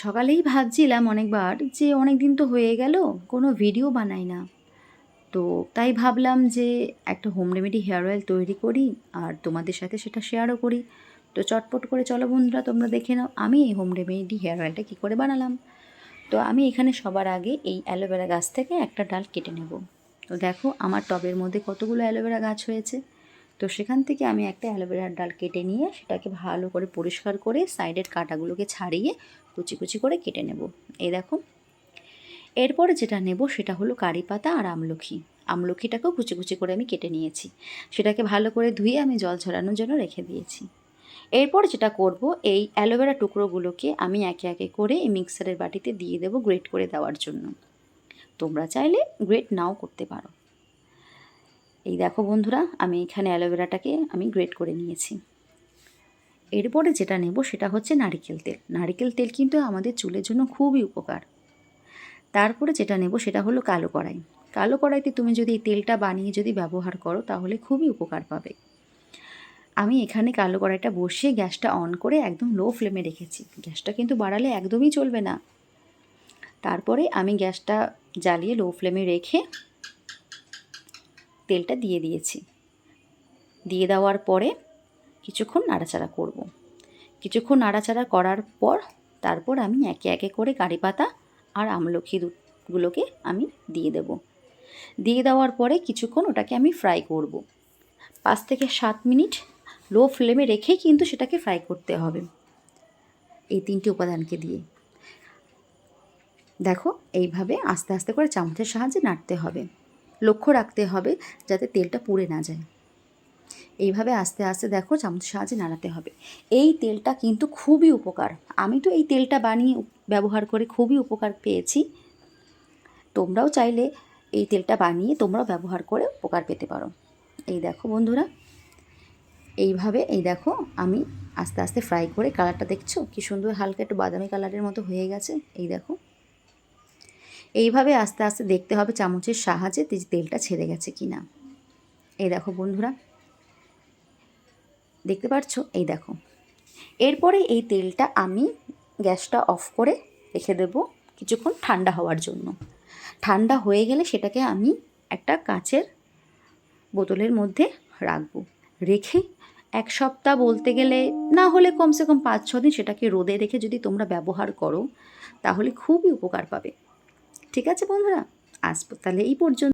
সকালেই ভাবছিলাম অনেকবার যে অনেক দিন তো হয়ে গেল কোনো ভিডিও বানাই না। তো তাই ভাবলাম যে একটা হোম রেমেডি হেয়ার অয়েল তৈরি করি আর তোমাদের সাথে সেটা শেয়ারও করি। তো চটপট করে চলো বন্ধুরা, তোমরা দেখে নাও আমি এই হোম রেমেডি হেয়ার অয়েলটা কী করে বানালাম। তো আমি এখানে সবার আগে এই অ্যালোভেরা গাছ থেকে একটা ডাল কেটে নেব। তো দেখো আমার টবের মধ্যে কতগুলো অ্যালোভেরা গাছ হয়েছে। তো সেখান থেকে আমি একটা অ্যালোভেরার ডাল কেটে নিয়ে সেটাকে ভালো করে পরিষ্কার করে সাইডের কাঁটাগুলোকে ছাড়িয়ে কুচি কুচি করে কেটে নেব। এই দেখো, এরপরে যেটা নেব সেটা হলো কারি পাতা আর আমলকি। আমলকিটাকেও কুচি কুচি করে আমি কেটে নিয়েছি। সেটাকে ভালো করে ধুয়ে আমি জল ঝরানোর জন্য রেখে দিয়েছি। এরপর যেটা করব, এই অ্যালোভেরা টুকরোগুলোকে আমি একে একে করে এই মিক্সারের বাটিতে দিয়ে দেবো গ্রেট করে দেওয়ার জন্য। তোমরা চাইলে গ্রেট নাও করতে পারো। এই দেখো বন্ধুরা, আমি এখানে অ্যালোভেরাটাকে আমি গ্রেট করে নিয়েছি। এরপরে যেটা নেব সেটা হচ্ছে নারিকেল তেল। নারিকেল তেল কিন্তু আমাদের চুলের জন্য খুবই উপকার। তারপরে যেটা নেব সেটা হলো কালো কড়াই। কালো কড়াইতে তুমি যদি এই তেলটা বানিয়ে যদি ব্যবহার করো তাহলে খুবই উপকার পাবে। আমি এখানে কালো কড়াইটা বসিয়ে গ্যাসটা অন করে একদম লো ফ্লেমে রেখেছি। গ্যাসটা কিন্তু বাড়ালে একদমই চলবে না। তারপরে আমি গ্যাসটা জ্বালিয়ে লো ফ্লেমে রেখে তেলটা দিয়ে দিয়েছি। দিয়ে দেওয়ার পরে কিছুক্ষণ নাড়াচাড়া করব। কিছুক্ষণ নাড়াচাড়া করার পর তারপর আমি একে একে করে কারি পাতা আর আমলকিগুলোকে আমি দিয়ে দেব। দিয়ে দেওয়ার পরে কিছুক্ষণ ওটাকে আমি ফ্রাই করব। 5 থেকে 7 মিনিট লো ফ্লেমে রেখেই কিন্তু সেটাকে ফ্রাই করতে হবে এই 3টি উপাদানকে দিয়ে। দেখো, এইভাবে আস্তে আস্তে করে চামচের সাহায্যে নাড়তে হবে। লক্ষ্য রাখতে হবে যাতে তেলটা পুড়ে না যায়। এইভাবে আস্তে আস্তে দেখো চামচের সাহায্যে নাড়াতে হবে। এই তেলটা কিন্তু খুবই উপকার। আমি তো এই তেলটা বানিয়ে ব্যবহার করে খুবই উপকার পেয়েছি। তোমরাও চাইলে এই তেলটা বানিয়ে তোমরাও ব্যবহার করে উপকার পেতে পারো। এই দেখো বন্ধুরা, এইভাবে এই দেখো আমি আস্তে আস্তে ফ্রাই করে কালারটা দেখছো কি সুন্দর হালকা একটু বাদামি কালারের মতো হয়ে গেছে। এই দেখো, এইভাবে আস্তে আস্তে দেখতে হবে চামচের সাহায্যে তেলটা ছেড়ে গেছে কি না। এই দেখো বন্ধুরা, দেখতে পাচ্ছো? এই দেখো, এরপরে এই তেলটা আমি গ্যাসটা অফ করে রেখে দেব কিছুক্ষণ ঠান্ডা হওয়ার জন্য। ঠান্ডা হয়ে গেলে সেটাকে আমি একটা কাচের বোতলের মধ্যে রাখবো। রেখে 1 সপ্তাহ বলতে গেলে না হলে কমসে কম 5-6 দিন সেটাকে রোদে রেখে যদি তোমরা ব্যবহার করো তাহলে খুবই উপকার পাবে। ঠিক আছে বন্ধুরা, আজ তাহলে এই পর্যন্ত।